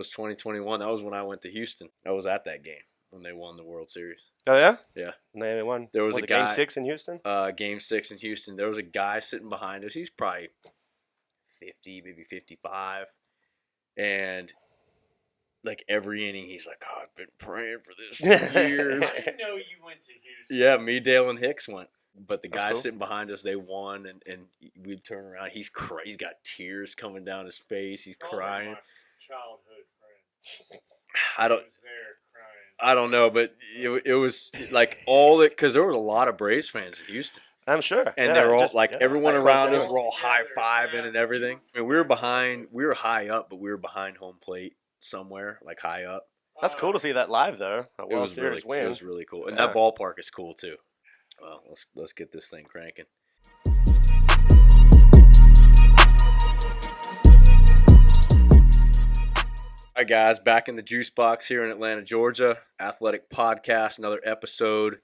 was 2021. That was when I went to Houston. I was at that game when they won the World Series. Oh, yeah? Yeah. And they won. There was a guy, Game 6 in Houston? Game 6 in Houston. There was a guy sitting behind us. He's probably 50, maybe 55. And like every inning, he's like, oh, I've been praying for this for years. I didn't know you went to Houston. Yeah, me, Dale, and Hicks went. But the That's guy cool. sitting behind us, they won, and we'd turn around. He's got tears coming down his face. He's crying. My childhood friend. I don't was there crying. I don't know, but it was like all it because there was a lot of Braves fans in Houston. I'm sure. And they're all everyone like around close us were all high fiving Yeah. and everything. I mean, we were behind. We were high up, but we were behind home plate somewhere, like high up. That's cool to see that live, though. A It World was Series really, win. it was really cool, and Yeah. that ballpark is cool too. Well, let's get this thing cranking. All right, guys, back in the juice box here in Atlanta, Georgia. Athletic Podcast, another episode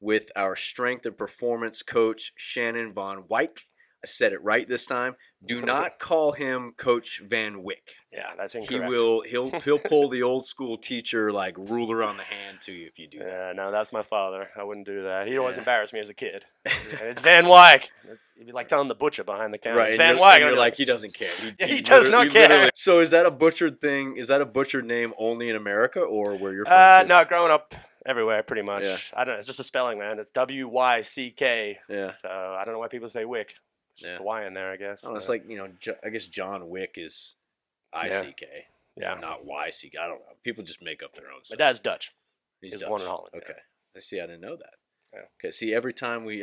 with our strength and performance coach, Shannon van Wyck. I said it right this time. Do not call him Coach Van Wyck. Yeah, that's He incorrect. will. He'll pull the old school teacher like ruler on the hand to you if you do that. Yeah, no, that's my father. I wouldn't do that. He always Yeah. embarrassed me as a kid. It's Van Wyck. It'd be like telling the butcher behind the counter. Right, It's and Van you're, Wyck. and I'd you're be like, he doesn't care. He does not care. literally- So is that a butchered thing? Is that a butchered name only in America or where you're from? too? No, growing up everywhere, pretty much. Yeah. I don't know. It's just a spelling, man. It's W-Y-C-K. Yeah. So I don't know why people say Wick. It's just Yeah. the Y in there, I guess. Oh, it's like, I guess John Wick is I-C-K. Yeah. Not Y-C-K. I don't know. People just make up their own My stuff. dad's Dutch. He's He's Dutch. born in Holland, yeah. Okay. See, I didn't know that. Yeah. Okay. See, every time we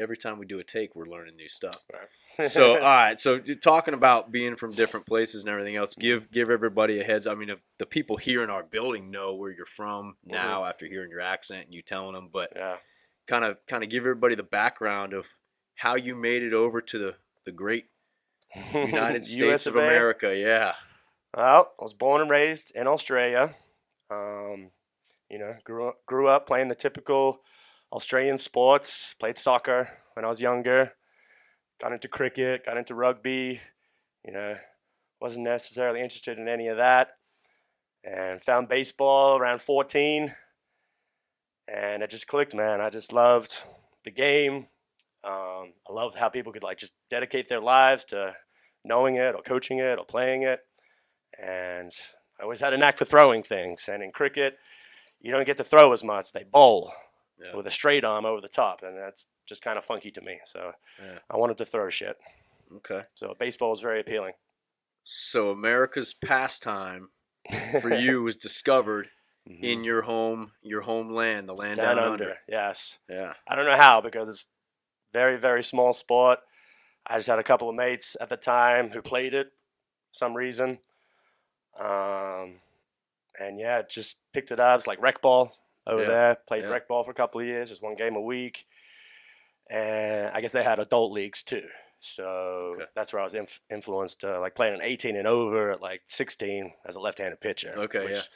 do a take, we're learning new stuff. Right. So, all right. So, talking about being from different places and everything else, give everybody a heads. I mean, if the people here in our building know where you're from now after hearing your accent and you telling them, but Yeah. kind of give everybody the background of how you made it over to the great United States US of America. Yeah. Well, I was born and raised in Australia. Grew up playing the typical Australian sports. Played soccer when I was younger. Got into cricket. Got into rugby. Wasn't necessarily interested in any of that. And found baseball around 14. And it just clicked, man. I just loved the game. I loved how people could just dedicate their lives to knowing it or coaching it or playing it. And I always had a knack for throwing things. And in cricket, you don't get to throw as much. They bowl with a straight arm over the top. And that's just kind of funky to me. So I wanted to throw shit. Okay. So baseball is very appealing. So America's pastime for you was discovered in your homeland, the land down under. Yes. Yeah. I don't know how, because it's very, very small sport. I just had a couple of mates at the time who played it for some reason. And yeah, just picked it up. It's like rec ball over there. Played rec ball for a couple of years, just one game a week. And I guess they had adult leagues too. So that's where I was influenced, playing an 18 and over at 16 as a left-handed pitcher. Okay, which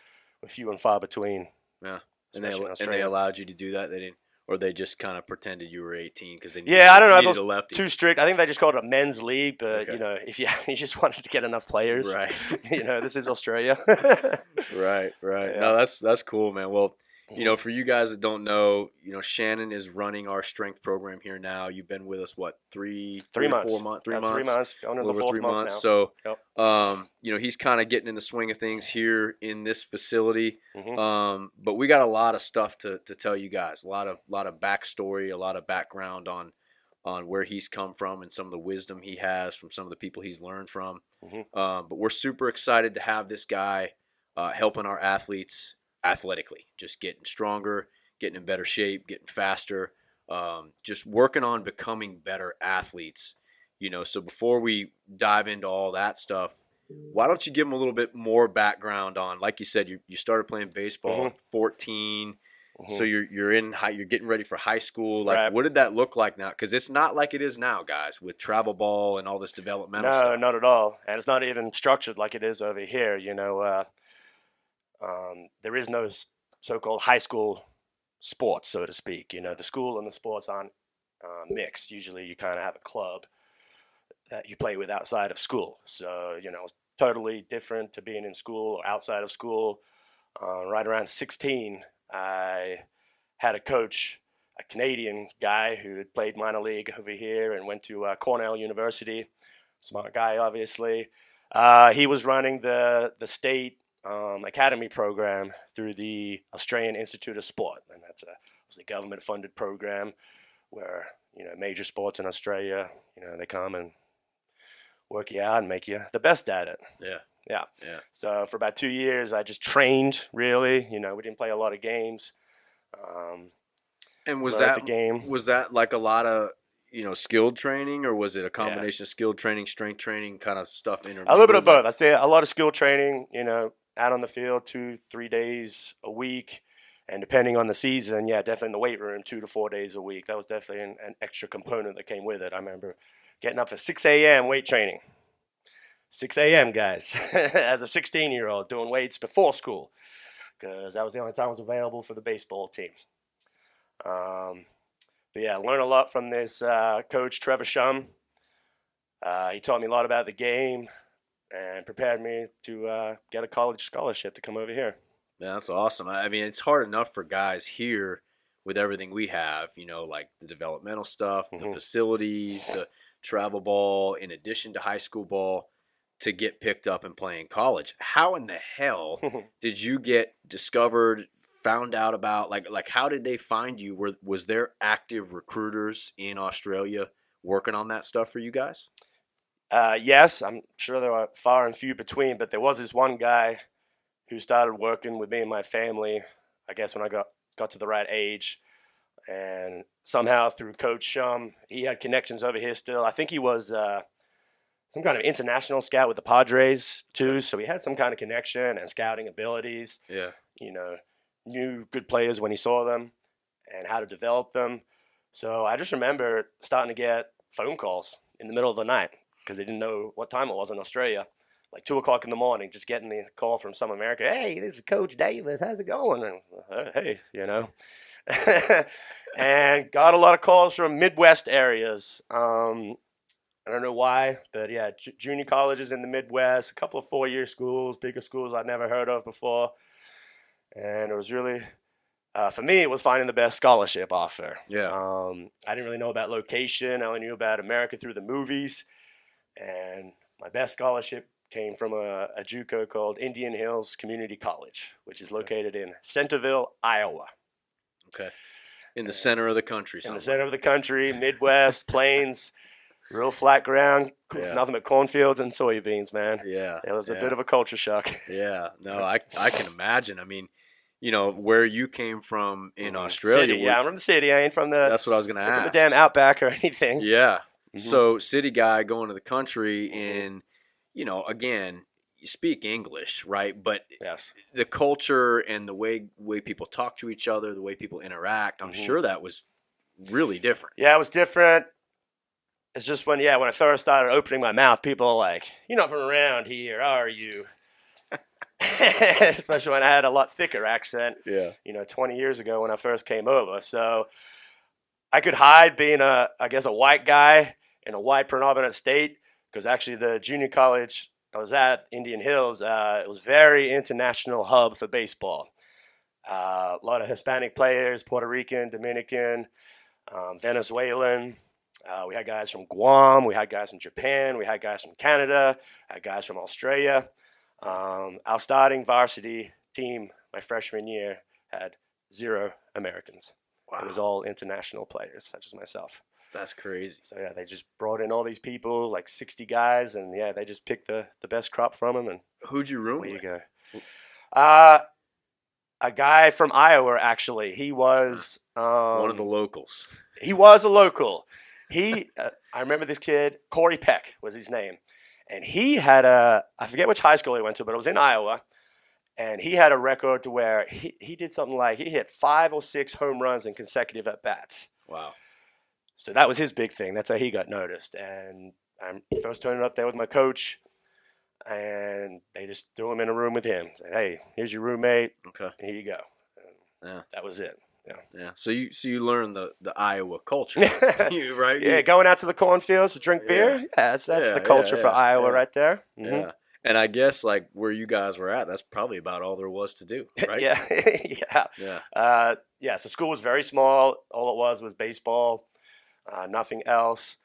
were few and far between. Yeah. And especially in they Australia. allowed you to do that? They didn't, or they just kind of pretended you were 18 because they I don't know if needed it a was lefty. too strict. I think they just called it a men's league, but Okay. if you just wanted to get enough players, Right. this is Australia. Right. Yeah. No, that's cool, man. Well, for you guys that don't know, Shannon is running our strength program here now. You've been with us, what, 3 months. 4 months? 3 About months? 3 months. Going into the over 4th 3 month months. now. So, Yep. he's kind of getting in the swing of things here in this facility. Mhm. But we got a lot of stuff to tell you guys. A lot of backstory, a lot of background on where he's come from and some of the wisdom he has from some of the people he's learned from. But we're super excited to have this guy helping our athletes athletically, just getting stronger, getting in better shape, getting faster, just working on becoming better athletes. So before we dive into all that stuff, why don't you give them a little bit more background on, like you said, you started playing baseball at 14. So you're in you're getting ready for high school. Right. What did that look like now? Because it's not like it is now, guys, with travel ball and all this developmental stuff. No, not at all. And it's not even structured like it is over here. There is no so-called high school sports, so to speak. The school and the sports aren't mixed. Usually you kind of have a club that you play with outside of school. So, I was totally different to being in school or outside of school. Right around 16, I had a coach, a Canadian guy who had played minor league over here and went to Cornell University. Smart guy, obviously. He was running the state academy program through the Australian Institute of Sport, and was a government-funded program where major sports in Australia, they come and work you out and make you the best at it. Yeah. So for about 2 years, I just trained. Really, we didn't play a lot of games. And was the that like a lot of skilled training, or was it a combination of skilled training, strength training, kind of stuff? A little bit of both. I say a lot of skill training. Out on the field 2-3 days a week, and depending on the season, definitely in the weight room 2 to 4 days a week. That was definitely an extra component that came with it. I remember getting up at 6 a.m. weight training. 6 a.m. guys, as a 16-year-old doing weights before school, because that was the only time I was available for the baseball team. But I learned a lot from this coach, Trevor Shum. He taught me a lot about the game and prepared me to get a college scholarship to come over here. Yeah, that's awesome. I mean, it's hard enough for guys here with everything we have, like the developmental stuff, the facilities, the travel ball, in addition to high school ball, to get picked up and play in college. How in the hell did you get discovered, found out about, like how did they find you? Was there active recruiters in Australia working on that stuff for you guys? Yes, I'm sure there are far and few between, but there was this one guy who started working with me and my family, I guess when I got to the right age. And somehow through Coach Shum, he had connections over here still. I think he was some kind of international scout with the Padres too, so he had some kind of connection and scouting abilities. Yeah. Knew good players when he saw them and how to develop them. So I just remember starting to get phone calls in the middle of the night, because they didn't know what time it was in Australia. Like 2 o'clock in the morning, just getting the call from some American. Hey, this is Coach Davis. How's it going? And hey, and got a lot of calls from Midwest areas. I don't know why, but junior colleges in the Midwest, a couple of 4-year schools, bigger schools I'd never heard of before. And it was really, for me, it was finding the best scholarship offer. Yeah. I didn't really know about location. I only knew about America through the movies. And my best scholarship came from a Juco called Indian Hills Community College, which is located in Centerville, Iowa. Okay. In the center of the country. In the center of the country, Midwest, plains, real flat ground, nothing but cornfields and soybeans, man. Yeah. It was a bit of a culture shock. Yeah. No, I can imagine. I mean, where you came from in Australia. City. I'm from the city. I ain't from the... That's what I was going to ask. From the damn outback or anything. Yeah. So city guy going to the country and, again, you speak English, right? But the culture and the way people talk to each other, the way people interact, I'm sure that was really different. Yeah, it was different. It's just when I first started opening my mouth, people are like, "You're not from around here, are you?" Especially when I had a lot thicker accent, 20 years ago when I first came over. So I could hide being a white guy in a white predominant state, because actually the junior college I was at, Indian Hills, it was very international hub for baseball. A lot of Hispanic players, Puerto Rican, Dominican, Venezuelan. We had guys from Guam. We had guys from Japan. We had guys from Canada. Had guys from Australia. Our starting varsity team my freshman year had 0 Americans. Wow. It was all international players, such as myself. That's crazy. So, they just brought in all these people, like 60 guys, and, they just picked the best crop from them. And who'd you room with? There you go. A guy from Iowa, actually. He was... one of the locals. He was a local. I remember this kid, Corey Peck was his name. And he had I forget which high school he went to, but it was in Iowa. And he had a record to where he did something like, he hit 5 or 6 home runs in consecutive at-bats. Wow. So that was his big thing. That's how he got noticed. And I first turned up there with my coach, and they just threw him in a room with him. Said, "Hey, here's your roommate. Okay. Here you go." And that was it. Yeah. So you learned the Iowa culture, right? Yeah, going out to the cornfields to drink beer. Yeah, that's the culture for Iowa right there. Yeah. And I guess like where you guys were at, that's probably about all there was to do, right? Yeah, yeah. So school was very small. All it was baseball, nothing else.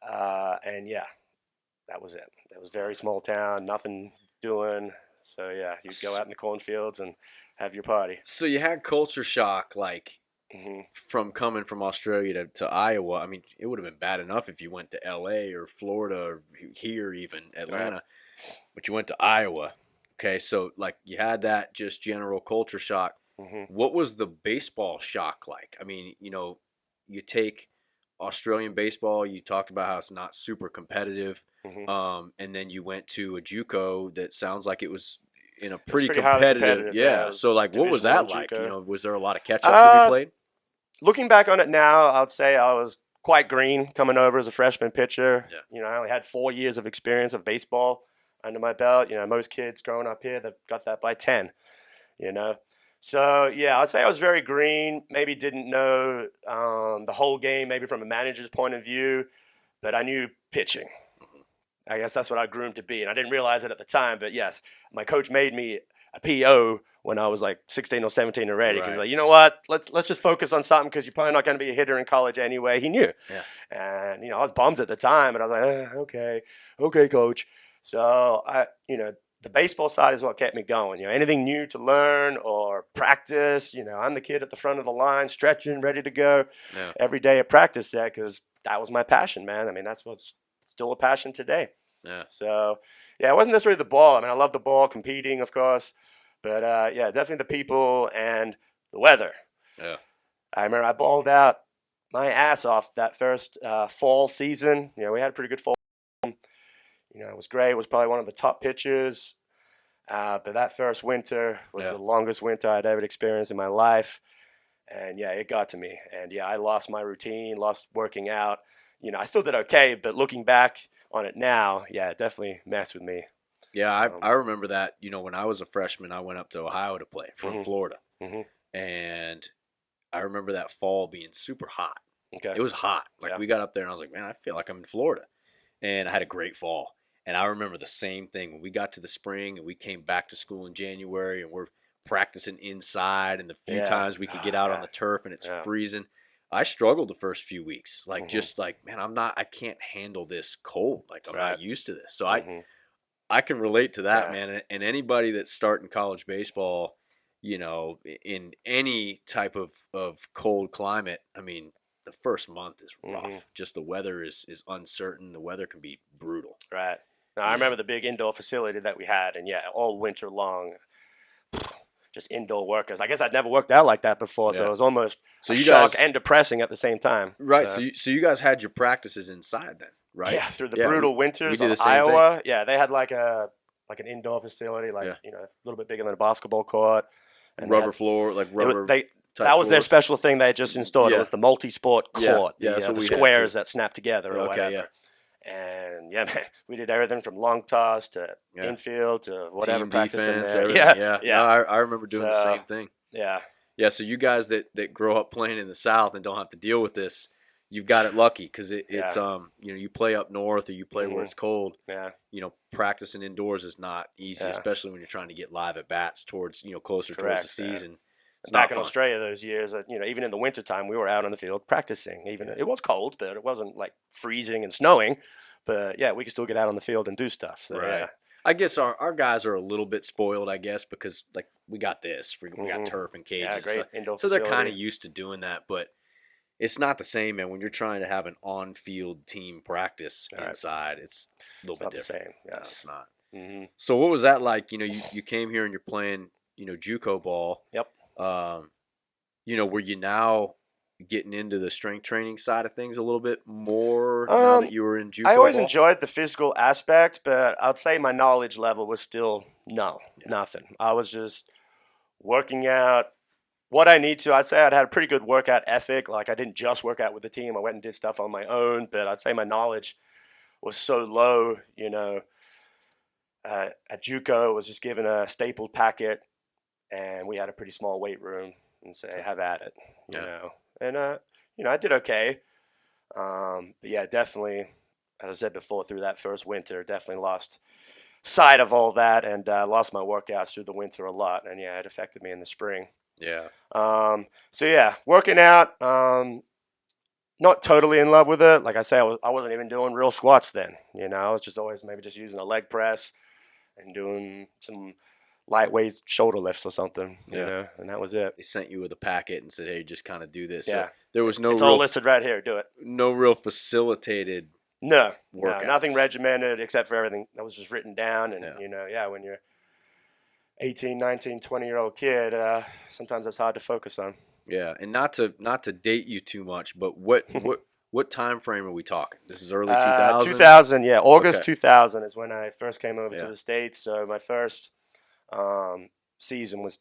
And yeah, that was it. It was very small town, nothing doing. So yeah, you'd go out in the cornfields and have your party. So you had culture shock, like Hmm. from coming from Australia to Iowa. I mean, it would have been bad enough if you went to L.A. or Florida or here, even Atlanta, Right. but you went to Iowa. Okay, so like you had that just general culture shock. Hmm. What was the baseball shock like? I mean, you take Australian baseball. You talked about how it's not super competitive, Hmm. and then you went to a JUCO that sounds like it was in a It's pretty pretty highly competitive. competitive. Yeah. It was So like, what was Division I that like? JUCO. Was there a lot of catch ups to be played? Looking back on it now, I'd say I was quite green coming over as a freshman pitcher. Yeah. I only had 4 years of experience of baseball under my belt. Most kids growing up here, they've got that by 10, So, yeah, I'd say I was very green, maybe didn't know the whole game, maybe from a manager's point of view, but I knew pitching. I guess that's what I groomed to be, and I didn't realize it at the time, but yes, my coach made me a PO when I was like 16 or 17 already, because Right. like, you know what, let's just focus on something because you're probably not going to be a hitter in college anyway. He knew. Yeah. And, I was bummed at the time, and I was like, okay, coach. So, the baseball side is what kept me going. Anything new to learn or practice, I'm the kid at the front of the line, stretching, ready to go Yeah. every day at practice there because that was my passion, man. I mean, that's what's still a passion today. Yeah. So, yeah, it wasn't necessarily the ball. I mean, I love the ball, competing, of course. But, yeah, definitely the people and the weather. Yeah. I remember I balled out my ass off that first fall season. We had a pretty good fall. It was great. It was probably one of the top pitchers. But that first winter was Yeah. the longest winter I'd ever experienced in my life. And, yeah, it got to me. And, yeah, I lost my routine, lost working out. I still did okay, but looking back on it now, yeah, it definitely messed with me. Yeah, I remember that. When I was a freshman, I went up to Ohio to play from Florida, and I remember that fall being super hot. Okay. It was hot. Like Yeah. we got up there, and I was like, man, I feel like I'm in Florida, and I had a great fall. And I remember the same thing when we got to the spring and we came back to school in January, and we're practicing inside, and the few Yeah. times we could get out on Yeah. the turf and it's Yeah. freezing. I struggled the first few weeks, like just like, man, I can't handle this cold. Like I'm not used to this. So I can relate to that, man. And anybody that's starting college baseball, in any type of cold climate, I mean, the first month is rough. Just the weather is uncertain. The weather can be brutal. Right. Now, I remember the big indoor facility that we had, and yeah, all winter long, just indoor workers. I guess I'd never worked out like that before, so it was almost a shock and depressing at the same time. Right. So you guys had your practices inside then, right? Yeah, through the brutal winters did the of same Iowa. thing. Yeah, they had like an indoor facility, a little bit bigger than a basketball court. And rubber floor, like rubber. That was their floors. special thing they had just installed. It was the multi-sport court, that's what the we had, squares too. that snap together or whatever. Yeah. And yeah, man, we did everything from long toss to infield to whatever team practice defense, in there. everything. Yeah. No, I remember doing the same thing. Yeah. Yeah. So you guys that grow up playing in the South and don't have to deal with this, you've got it lucky because it's you play up north or you play where it's cold. Yeah. Practicing indoors is not easy, especially when you're trying to get live at bats towards closer towards the season. It's back not in fun. Australia those years, even in the wintertime, we were out on the field practicing. Even it was cold, but it wasn't like freezing and snowing. But yeah, we could still get out on the field and do stuff. So, right. Yeah. I guess our guys are a little bit spoiled, I guess, because like we got this, we got turf and cages, Yeah, great indoor so they're facility. kind of used to doing that. But it's not the same, man. When you're trying to have an on-field team practice inside, it's a little bit different. The same. Yes. No, it's not. So what was that like? You came here and you're playing, JUCO ball. Yep. Were you now getting into the strength training side of things a little bit more now that you were in JUCO I always ball? enjoyed the physical aspect, but I'd say my knowledge level was still nothing. I was just working out what I need to. I'd say I'd had a pretty good workout ethic. Like I didn't just work out with the team. I went and did stuff on my own, but I'd say my knowledge was so low, at JUCO, was just given a stapled packet, and we had a pretty small weight room, and say, have at it, you know. And, I did okay. But, yeah, definitely, as I said before, through that first winter, definitely lost side of all that, and lost my workouts through the winter a lot. And yeah, it affected me in the spring. Yeah. So yeah, working out. Not totally in love with it. Like I say, I wasn't even doing real squats then. I was just always maybe just using a leg press and doing some lightweight shoulder lifts or something. And that was it. They sent you with a packet and said, "Hey, just kind of do this." Yeah. So there was no It's real all listed right here. Do it. no real facilitated. No, workouts. nothing regimented except for everything that was just written down. And, Yeah. when you're 18, 19, 20-year-old kid, sometimes that's hard to focus on. Yeah, and not to date you too much, but what time frame are we talking? This is early 2000? 2000, yeah. August Okay. 2000 is when I first came over to Yeah. the States. So my first season was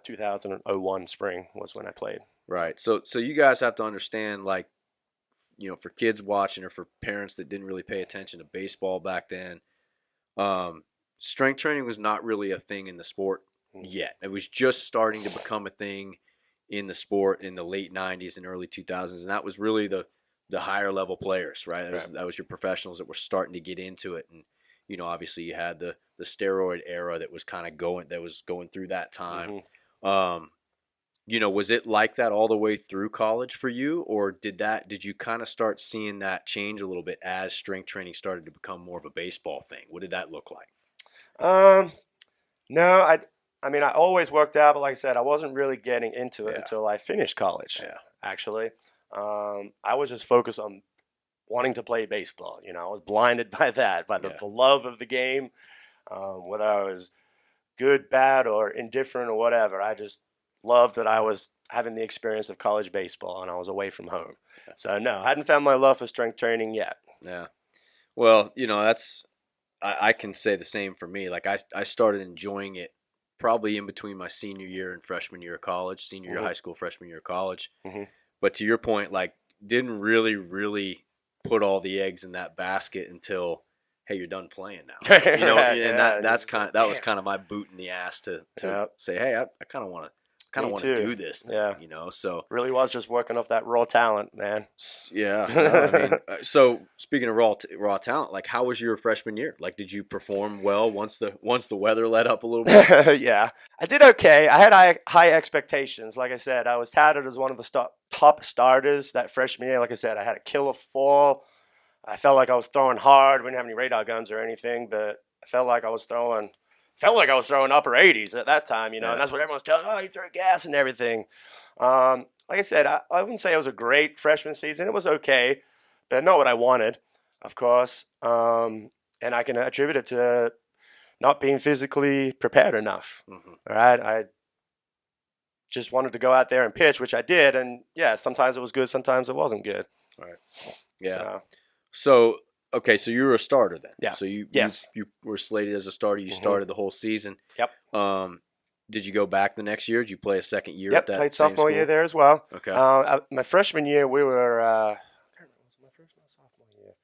2001 spring was when I played. Right. So you guys have to understand, like, for kids watching or for parents that didn't really pay attention to baseball back then, strength training was not really a thing in the sport yet. It was just starting to become a thing in the sport in the late 90s and early 2000s, and that was really the higher level players, right? That was your professionals that were starting to get into it. And obviously you had the steroid era that was kind of going through that time. Was it like that all the way through college for you, or did you kind of start seeing that change a little bit as strength training started to become more of a baseball thing? What did that look like? No, I mean, I always worked out, but like I said, I wasn't really getting into it Yeah. until I finished college. Yeah. Actually, I was just focused on wanting to play baseball. I was blinded by that, by the love of the game, whether I was good, bad, or indifferent or whatever. I just loved that I was having the experience of college baseball and I was away from home. Yeah. So no, I hadn't found my love for strength training yet. Yeah. Well, I can say the same for me. Like I started enjoying it probably in between my senior year and freshman year of college, senior year of high school, freshman year of college. But to your point, like, didn't really put all the eggs in that basket until, hey, you're done playing now. That was kind of my boot in the ass to say, hey, I kind of want to do this thing, so really was just working off that raw talent, man. Yeah. I mean, so speaking of raw talent, like, how was your freshman year? Like, did you perform well once the weather let up a little bit? Yeah, I did okay. I had high expectations. Like I said, I was touted as one of the top starters that freshman year. Like I said, I had a killer fall. I felt like I was throwing hard. We didn't have any radar guns or anything, but I felt like I was throwing upper 80s at that time, and that's what everyone's telling. Oh, you throw gas and everything. Like I said, I wouldn't say it was a great freshman season. It was okay, but not what I wanted, of course. And I can attribute it to not being physically prepared enough. All right, I just wanted to go out there and pitch, which I did, and yeah, sometimes it was good, sometimes it wasn't good. All right. Yeah. So okay, so you were a starter then. Yeah. So you were slated as a starter. You started the whole season. Yep. Did you go back the next year? Did you play a second year at that played same sophomore school? year there as well. Okay. My freshman year, we were I can't remember, was it my freshman or sophomore year?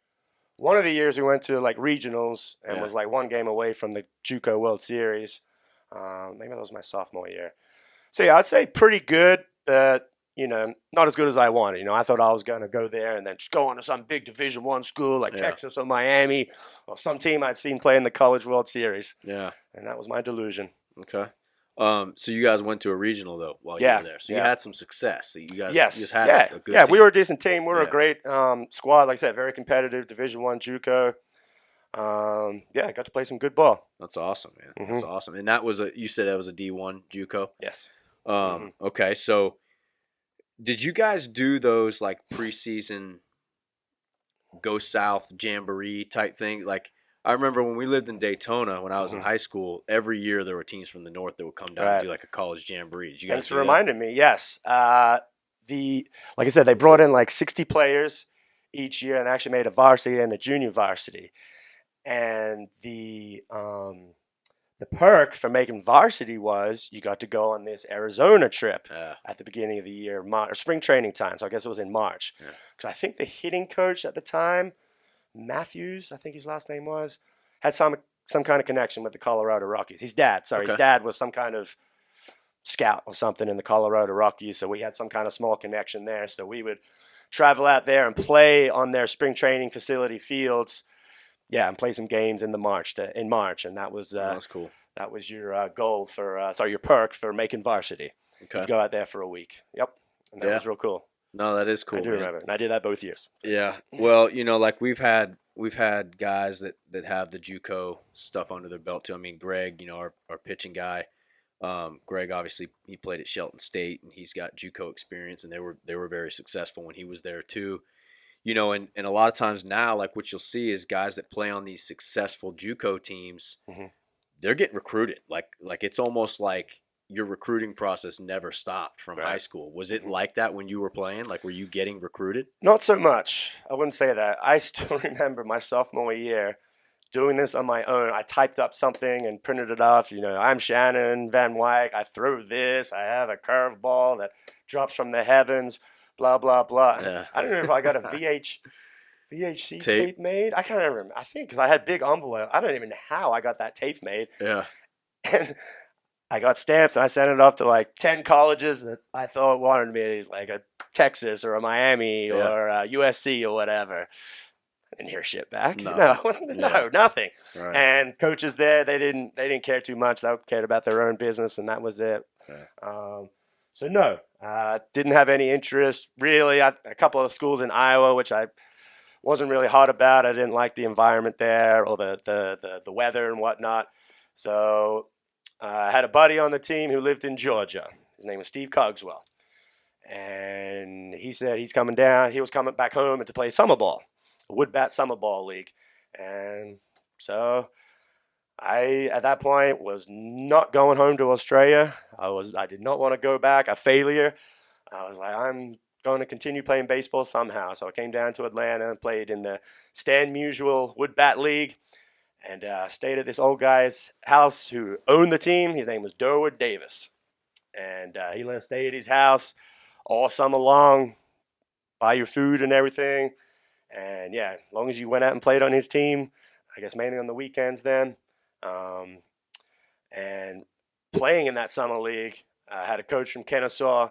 One of the years we went to like regionals and was like one game away from the Juco World Series. Maybe that was my sophomore year. So yeah, I'd say pretty good, but not as good as I wanted. I thought I was going to go there and then just go on to some big Division I school like Texas or Miami or some team I'd seen play in the College World Series. Yeah. And that was my delusion. Okay. So you guys went to a regional though while you were there. So you had some success. So you guys just had a good team. We were a decent team. We were a great squad. Like I said, very competitive. Division I JUCO. I got to play some good ball. That's awesome, man. That's awesome. And you said that was a D1 JUCO? Yes. Okay, so did you guys do those like preseason go south jamboree type thing? Like, I remember when we lived in Daytona when I was in high school, every year there were teams from the north that would come down and do like a college jamboree. Did you guys Thanks for reminding me. Yes. Like I said, they brought in like 60 players each year and actually made a varsity and a junior varsity. And the perk for making varsity was you got to go on this Arizona trip at the beginning of the year, or spring training time. So I guess it was in March. Because I think the hitting coach at the time, Matthews, I think his last name was, had some kind of connection with the Colorado Rockies. His dad was some kind of scout or something in the Colorado Rockies. So we had some kind of small connection there. So we would travel out there and play on their spring training facility fields and play some games in March, and that was That's cool. that was your goal for your perk for making varsity. Okay. You'd go out there for a week. Yep, and that was real cool. No, that is cool. I do remember, and I did that both years. Yeah. Well, like we've had guys that have the JUCO stuff under their belt too. I mean, Greg, our pitching guy. Greg obviously he played at Shelton State and he's got JUCO experience, and they were very successful when he was there too. And a lot of times now, like what you'll see is guys that play on these successful JUCO teams, they're getting recruited. Like it's almost like your recruiting process never stopped from high school. Was it like that when you were playing? Like, were you getting recruited? Not so much. I wouldn't say that. I still remember my sophomore year doing this on my own. I typed up something and printed it off. I'm Shannon van Wyck. I throw this. I have a curveball that drops from the heavens, blah, blah, blah. Yeah. I don't know if I got a VHC tape made. I can't remember. I think because I had big envelope. I don't even know how I got that tape made. Yeah. And I got stamps and I sent it off to like 10 colleges that I thought wanted me, like a Texas or a Miami or a USC or whatever. I didn't hear shit back. No, nothing. Right. And coaches there, they didn't care too much. They cared about their own business, and that was it. Yeah. So no, didn't have any interest really. A couple of schools in Iowa, which I wasn't really hot about. I didn't like the environment there or the weather and whatnot. So I had a buddy on the team who lived in Georgia. His name was Steve Cogswell. And he said he's coming down. He was coming back home to play summer ball, a wood bat summer ball league. And so I, at that point, was not going home to Australia. I did not want to go back, a failure. I was like, I'm going to continue playing baseball somehow. So I came down to Atlanta and played in the Stan Musial wood bat league. And stayed at this old guy's house who owned the team. His name was Durwood Davis. And he let us stay at his house all summer long, buy your food and everything. And, as long as you went out and played on his team, I guess mainly on the weekends then. And playing in that summer league, I had a coach from Kennesaw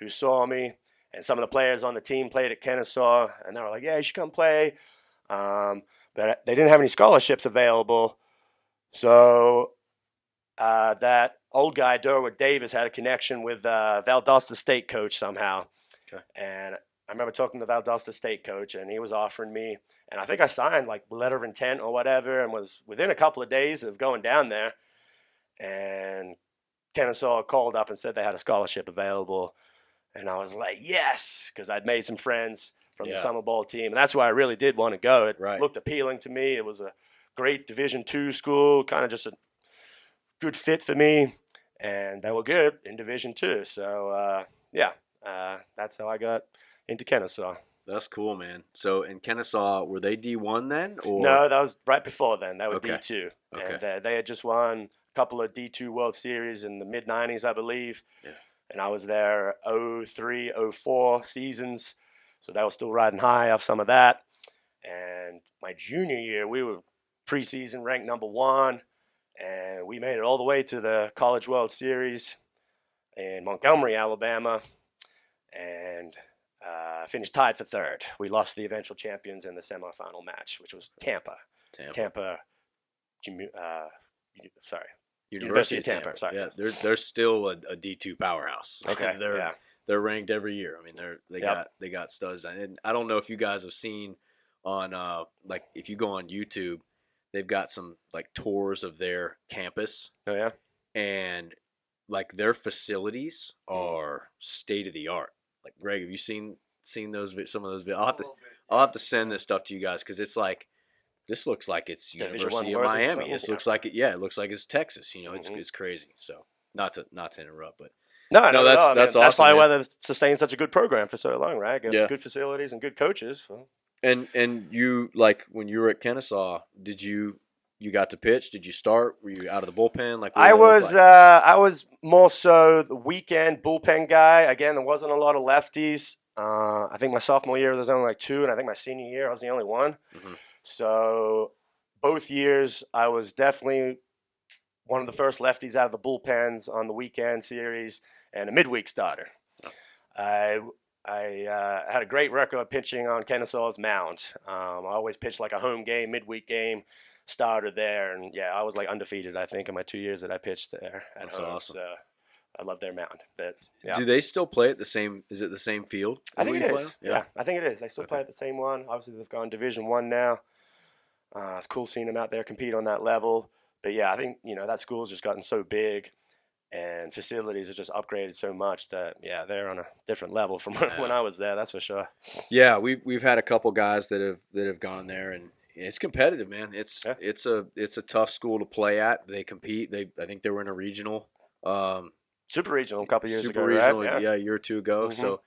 who saw me. And some of the players on the team played at Kennesaw. And they were like, yeah, you should come play. But they didn't have any scholarships available. So that old guy, Durwood Davis, had a connection with Valdosta State coach somehow. Okay. And I remember talking to the Valdosta State coach, and he was offering me, and I think I signed like letter of intent or whatever, and was within a couple of days of going down there. And Kennesaw called up and said they had a scholarship available. And I was like, yes, because I'd made some friends from the summer ball team. And that's why I really did want to go. It looked appealing to me. It was a great Division II school, kind of just a good fit for me. And they were good in Division II. So, that's how I got into Kennesaw. That's cool, man. So in Kennesaw, were they D1 then? Or? No, that was right before then. They were D2. Okay. And they had just won a couple of D2 World Series in the mid-'90s, I believe. Yeah. And I was there 03, 04 seasons. So that was still riding high off some of that. And my junior year, we were preseason ranked number 1. And we made it all the way to the College World Series in Montgomery, Alabama. And finished tied for 3rd. We lost the eventual champions in the semifinal match, which was Tampa. University of Tampa. Sorry. Yeah, they're still a D2 powerhouse. Okay. They're ranked every year. I mean, they got studs. And I don't know if you guys have seen on like if you go on YouTube, they've got some like tours of their campus. Oh yeah. And like their facilities are state of the art. Like Greg, have you seen those some of those videos? I'll have to send this stuff to you guys because it's like this looks like it's University of Miami. This looks like it. Yeah, it looks like it's Texas. It's crazy. So not to interrupt, but no, that's awesome. That's probably why they've sustained such a good program for so long, right? Good facilities and good coaches. So. And you like when you were at Kennesaw, did you got to pitch? Did you start? Were you out of the bullpen? Like I was more so the weekend bullpen guy. Again, there wasn't a lot of lefties. I think my sophomore year there was only like 2, and I think my senior year I was the only one. Mm-hmm. So both years I was definitely one of the first lefties out of the bullpens on the weekend series and a midweek starter. I I had a great record pitching on Kennesaw's mound. I always pitched like a home game, midweek game, starter there, and yeah, I was like undefeated, I think, in my 2 years that I pitched there at That's home. awesome. So I love their mound. But yeah, Do they still play at the same? Is it the same field? I think where it you play is. on? Yeah, I think it is. They still play Okay. at the same one. Obviously, they've gone Division One now. It's cool seeing them out there compete on that level. But yeah, I think that school's just gotten so big, and facilities have just upgraded so much that yeah, they're on a different level from when I was there. That's for sure. Yeah, we've had a couple guys that have gone there, and it's competitive, man. It's Yeah. it's a tough school to play at. They compete. I think they were in a regional. Super regional a couple years Super ago, regional, right? Yeah. a year or two ago. Mhm. So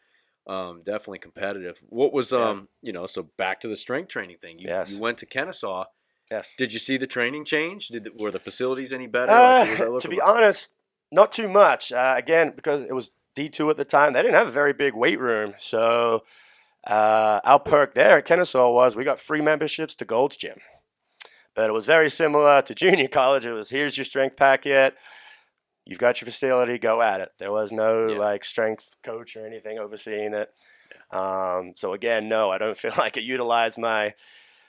definitely competitive. What was Yeah. so back to the strength training thing. Yes. You went to Kennesaw. Yes. Did you see the training change? Were the facilities any better? What was that To looking be like? honest, not too much. Again, because it was D2 at the time, they didn't have a very big weight room. So our perk there at Kennesaw was we got free memberships to Gold's Gym. But it was very similar to junior college. It was, here's your strength packet. You've got your facility, go at it. There was no like strength coach or anything overseeing it. So again, no, I don't feel like it utilized my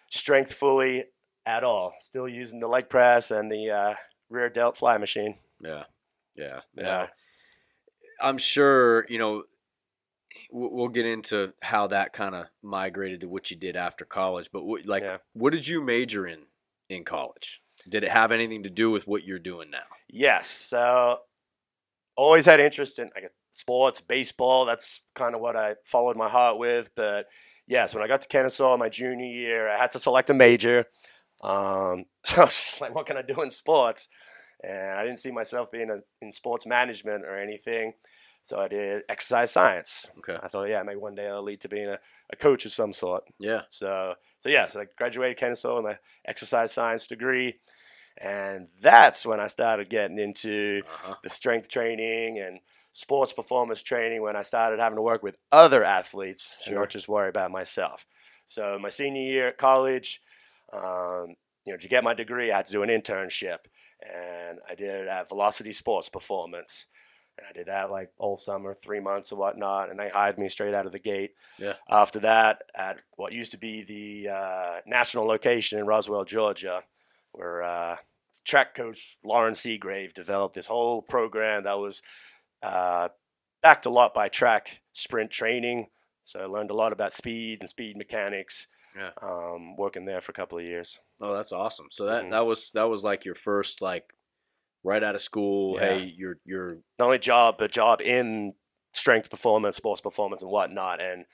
strength fully at all. Still using the leg press and the rear delt fly machine. Yeah. I'm sure, we'll get into how that kind of migrated to what you did after college. But what did you major in college? Did it have anything to do with what you're doing now? Yes. So always had interest in sports, baseball. That's kind of what I followed my heart with. But yes, when I got to Kennesaw my junior year, I had to select a major. So I was just like, what can I do in sports? And I didn't see myself being in sports management or anything. So I did exercise science. Okay. I thought, yeah, maybe one day I'll lead to being a coach of some sort. Yeah. So I graduated Kennesaw with my exercise science degree. And that's when I started getting into the strength training and sports performance training, when I started having to work with other athletes and not just worry about myself. So my senior year at college, to get my degree, I had to do an internship. And I did it at Velocity Sports Performance. And I did that like all summer, 3 months or whatnot. And they hired me straight out of the gate. Yeah. After that, at what used to be the national location in Roswell, Georgia, where track coach Lauren Seagrave developed this whole program that was backed a lot by track sprint training. So I learned a lot about speed and speed mechanics. Yeah. Working there for a couple of years. Oh, that's awesome. So that was like your first, like, right out of school. Yeah. Hey, you're Not only job, but job in strength performance, sports performance, and whatnot. And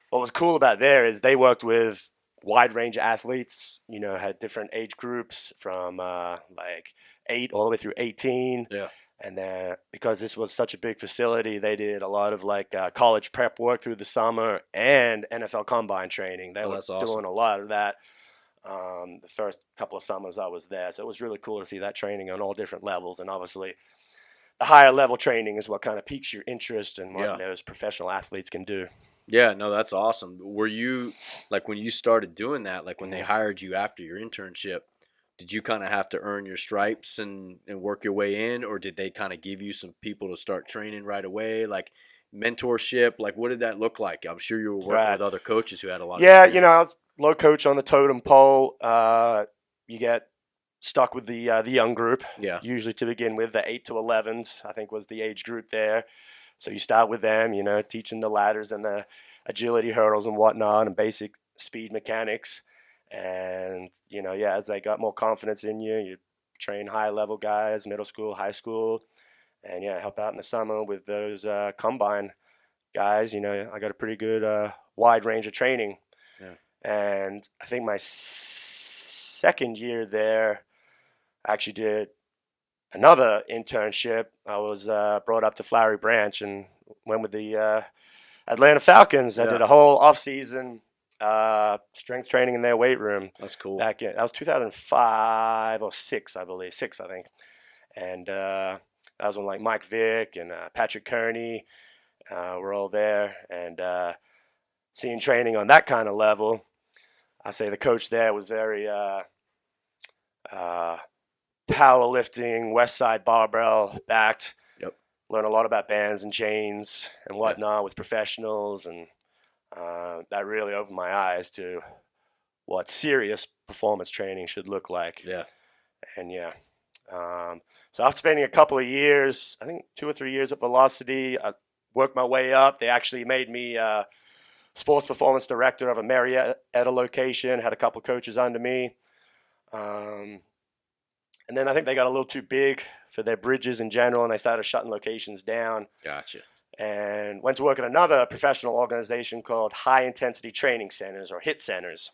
what was cool about there is they worked with wide range of athletes. Had different age groups from like 8 all the way through 18. Yeah. And then because this was such a big facility, they did a lot of like college prep work through the summer and NFL combine training. They were doing a lot of that the first couple of summers I was there. So it was really cool to see that training on all different levels. And obviously the higher level training is what kind of piques your interest in what those professional athletes can do. Yeah, no, that's awesome. Were you, like, when you started doing that, like when they hired you after your internship, did you kind of have to earn your stripes and work your way in, or did they kind of give you some people to start training right away, like mentorship? Like, what did that look like? I'm sure you were working with other coaches who had a lot of experience. I was low coach on the totem pole. You get stuck with the young group, usually to begin with. The 8 to 11s, I think, was the age group there. So you start with them, teaching the ladders and the agility hurdles and whatnot and basic speed mechanics. And, as they got more confidence in you, you train high-level guys, middle school, high school, and, help out in the summer with those combine guys. I got a pretty good wide range of training. Yeah. And I think my second year there, I actually did another internship. I was brought up to Flowery Branch and went with the Atlanta Falcons. I did a whole offseason strength training in their weight room. That's cool. That was 2005 or 6, I believe. 6, I think. And that was when like Mike Vick and Patrick Kearney were all there. And seeing training on that kind of level, I say the coach there was very powerlifting, West Side barbell backed. Yep. learn a lot about bands and chains and whatnot with professionals, and that really opened my eyes to what serious performance training should look like. Yeah. And so after spending a couple of years, I think 2 or 3 years at Velocity, I worked my way up. They actually made me sports performance director of a Marietta location, had a couple coaches under me. And then I think they got a little too big for their bridges in general, and they started shutting locations down. Gotcha. And went to work at another professional organization called High Intensity Training Centers, or HIT centers.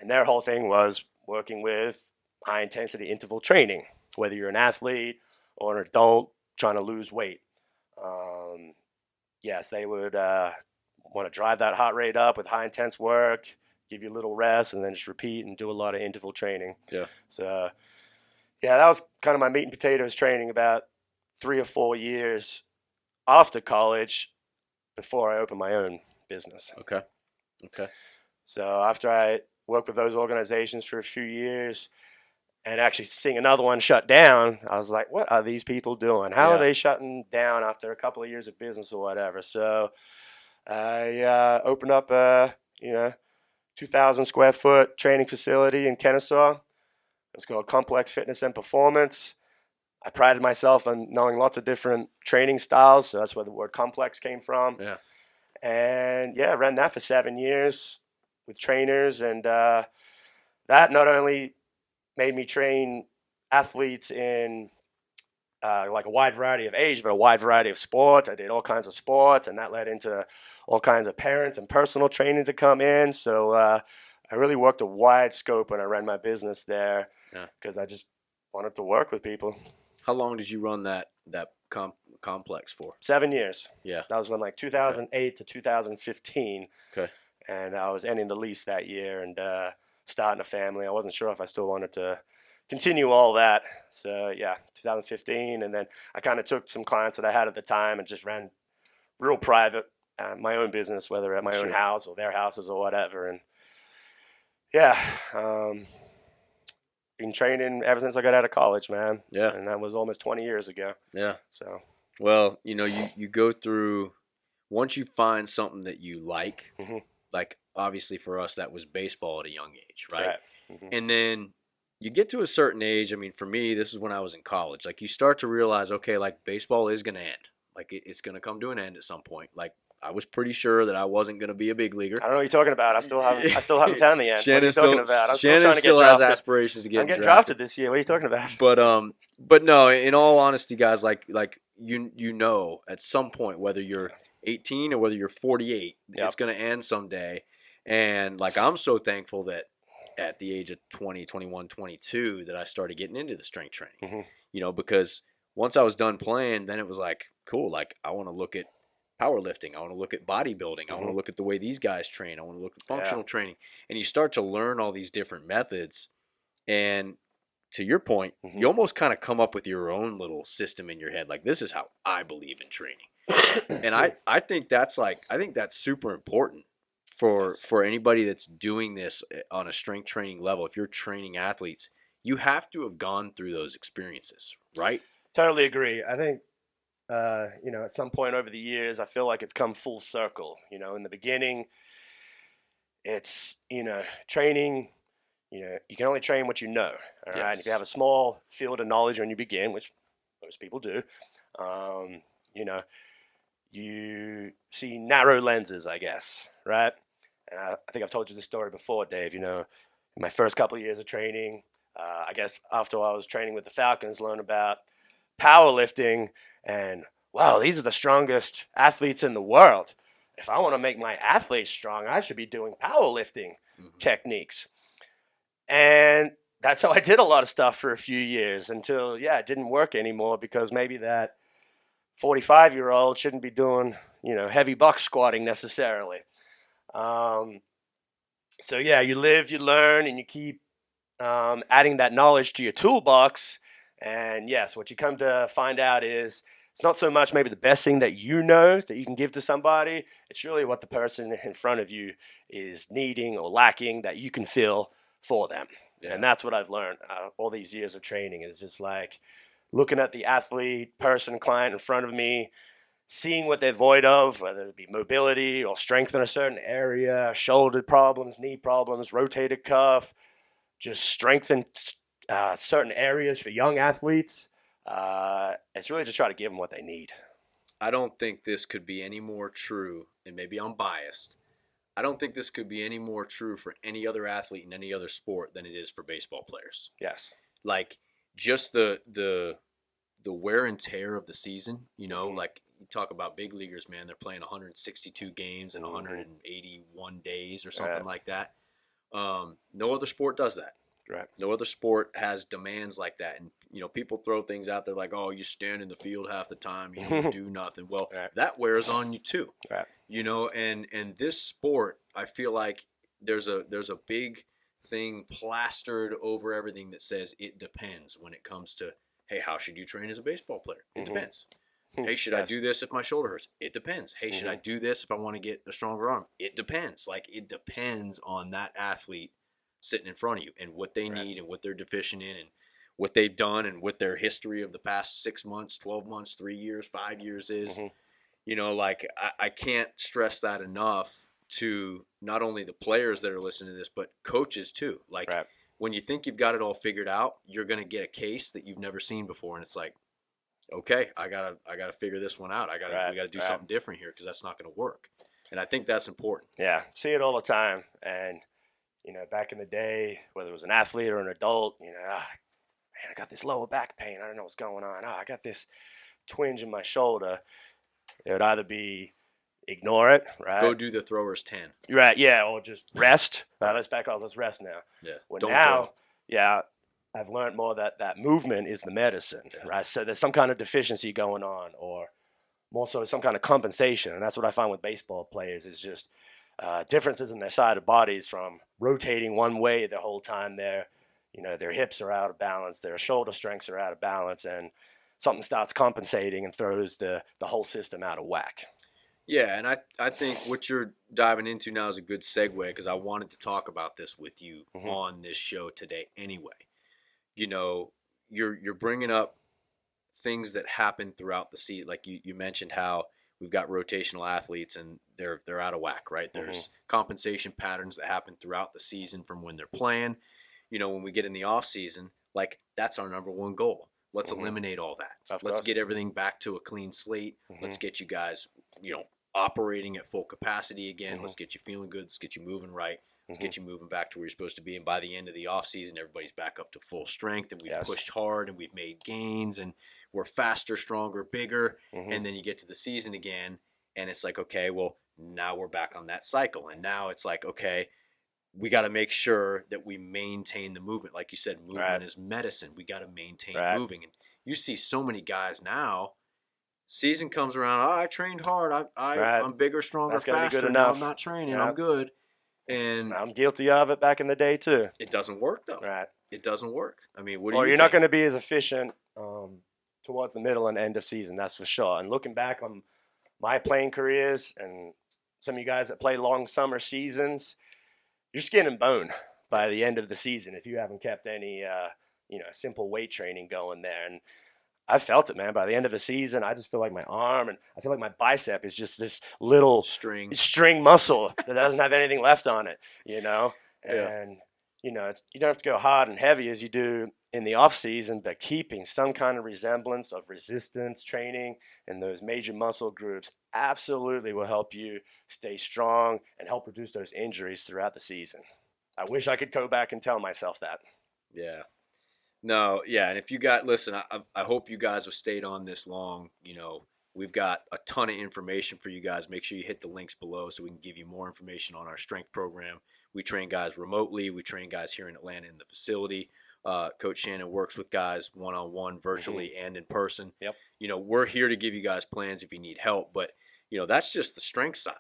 And their whole thing was working with high intensity interval training, whether you're an athlete or an adult trying to lose weight. Yes, they would want to drive that heart rate up with high intense work, give you a little rest, and then just repeat and do a lot of interval training. Yeah. So, yeah, that was kind of my meat and potatoes training about 3 or 4 years after college before I opened my own business. Okay. So after I worked with those organizations for a few years and actually seeing another one shut down, I was like, what are these people doing? How are they shutting down after a couple of years of business or whatever? So I opened up a 2,000 square foot training facility in Kennesaw. It's called Complex Fitness and Performance. I prided myself on knowing lots of different training styles, so that's where the word complex came from. Yeah. And I ran that for 7 years with trainers, and that not only made me train athletes in like a wide variety of age, but a wide variety of sports. I did all kinds of sports, and that led into all kinds of parents and personal training to come in. So I really worked a wide scope when I ran my business there, because I just wanted to work with people. How long did you run that complex for? 7 years. Yeah. That was from like 2008 to 2015. Okay. And I was ending the lease that year and starting a family. I wasn't sure if I still wanted to continue all that. So, 2015. And then I kind of took some clients that I had at the time and just ran real private, my own business, whether at my own house or their houses or whatever. And, been training ever since I got out of college, man. Yeah. And that was almost 20 years ago. Yeah. So, well, you go through, once you find something that you like, like obviously for us, that was baseball at a young age, right? And then you get to a certain age. I mean, for me, this is when I was in college. Like, you start to realize, okay, like baseball is going to end. Like, it's going to come to an end at some point. Like, I was pretty sure that I wasn't going to be a big leaguer. I don't know what you're talking about. I still haven't found the end. Shannon what are you talking about? I'm Shannon still trying to still get has drafted. aspirations to get I'm getting drafted this year. What are you talking about? But no, in all honesty, guys, like at some point, whether you're 18 or whether you're 48, it's going to end someday. And like, I'm so thankful that at the age of 20, 21, 22, that I started getting into the strength training, because once I was done playing, then it was like, cool. Like, I want to look at powerlifting. I want to look at bodybuilding. I want to look at the way these guys train. I want to look at functional training. And you start to learn all these different methods. And to your point, you almost kind of come up with your own little system in your head. Like, this is how I believe in training. And I think that's super important for anybody that's doing this on a strength training level. If you're training athletes, you have to have gone through those experiences, right? Totally agree. I think, at some point over the years, I feel like it's come full circle. In the beginning, it's, training, you can only train what you know. All right. Yes. If you have a small field of knowledge when you begin, which most people do, you see narrow lenses, I guess. Right. And I think I've told you this story before, Dave. In my first couple of years of training, I guess after I was training with the Falcons, learned about powerlifting, and wow, these are the strongest athletes in the world. If I want to make my athletes strong, I should be doing powerlifting techniques. And that's how I did a lot of stuff for a few years until, it didn't work anymore, because maybe that 45-year-old shouldn't be doing, heavy box squatting necessarily. So you live, you learn, and you keep adding that knowledge to your toolbox. And yes, what you come to find out is it's not so much maybe the best thing that you know that you can give to somebody. It's really what the person in front of you is needing or lacking that you can fill for them. Yeah. And that's what I've learned all these years of training, is just like, looking at the athlete, person, client in front of me, seeing what they're void of, whether it be mobility or strength in a certain area, shoulder problems, knee problems, rotated cuff, just strengthen certain areas for young athletes. It's really just try to give them what they need. I don't think this could be any more true, and maybe I'm biased. I don't think this could be any more true for any other athlete in any other sport than it is for baseball players. Yes. Like just the wear and tear of the season, like you talk about big leaguers, man, they're playing 162 games in 181 days or something like that. No other sport does that. Right. No other sport has demands like that. And, people throw things out there like, oh, you stand in the field half the time, you do nothing. Well, that wears on you too. Right. And this sport, I feel like there's a big thing plastered over everything that says it depends when it comes to, hey, how should you train as a baseball player? It depends. Hey, should I do this if my shoulder hurts? It depends. Hey, should I do this if I want to get a stronger arm? It depends. Like, it depends on that athlete sitting in front of you and what they need and what they're deficient in and what they've done and what their history of the past 6 months, 12 months, 3 years, 5 years is. I can't stress that enough to not only the players that are listening to this, but coaches too. Like, when you think you've got it all figured out, you're going to get a case that you've never seen before. And it's like, okay, I gotta figure this one out. We gotta do something different here because that's not going to work. And I think that's important. Yeah, see it all the time. And back in the day, whether it was an athlete or an adult, man, I got this lower back pain. I don't know what's going on. I got this twinge in my shoulder. It would either be ignore it, right? Go do the thrower's 10. Right, yeah, or just rest. Let's back off. Let's rest now. Yeah. Well, now, I've learned more that movement is the medicine, right? So there's some kind of deficiency going on, or more so some kind of compensation. And that's what I find with baseball players is just differences in their side of bodies from rotating one way the whole time. Their hips are out of balance, their shoulder strengths are out of balance, and something starts compensating and throws the whole system out of whack. Yeah, and I think what you're diving into now is a good segue because I wanted to talk about this with you on this show today anyway. You're bringing up things that happen throughout the season. Like you mentioned how we've got rotational athletes and they're out of whack, right? There's compensation patterns that happen throughout the season from when they're playing. When we get in the off season, like that's our number one goal. Let's eliminate all that. Let's get everything back to a clean slate. Let's get you guys, operating at full capacity again. Let's get you feeling good. Let's get you moving right. Let's get you moving back to where you're supposed to be. And by the end of the offseason, everybody's back up to full strength and we've pushed hard and we've made gains and we're faster, stronger, bigger. And then you get to the season again and it's like, okay, well, now we're back on that cycle. And now it's like, okay, we got to make sure that we maintain the movement. Like you said, movement is medicine. We got to maintain moving. And you see so many guys now, season comes around, I trained hard. I'm bigger, stronger, faster. Good now enough. I'm not training. I'm good. And I'm guilty of it back in the day too. It doesn't work though. Right. It doesn't work. I mean, you're not going to be as efficient towards the middle and end of season, that's for sure. And looking back on my playing careers and some of you guys that play long summer seasons, you're skin and bone by the end of the season if you haven't kept any simple weight training going there. And I felt it, man. By the end of the season, I just feel like my arm and I feel like my bicep is just this little string muscle that doesn't have anything left on it, And, you don't have to go hard and heavy as you do in the off season, but keeping some kind of resemblance of resistance training in those major muscle groups absolutely will help you stay strong and help reduce those injuries throughout the season. I wish I could go back and tell myself that. Yeah. No, yeah, and if you listen, I hope you guys have stayed on this long. We've got a ton of information for you guys. Make sure you hit the links below so we can give you more information on our strength program. We train guys remotely. We train guys here in Atlanta in the facility. Coach Shannon works with guys one-on-one, virtually and in person. Yep. We're here to give you guys plans if you need help, but, that's just the strength side.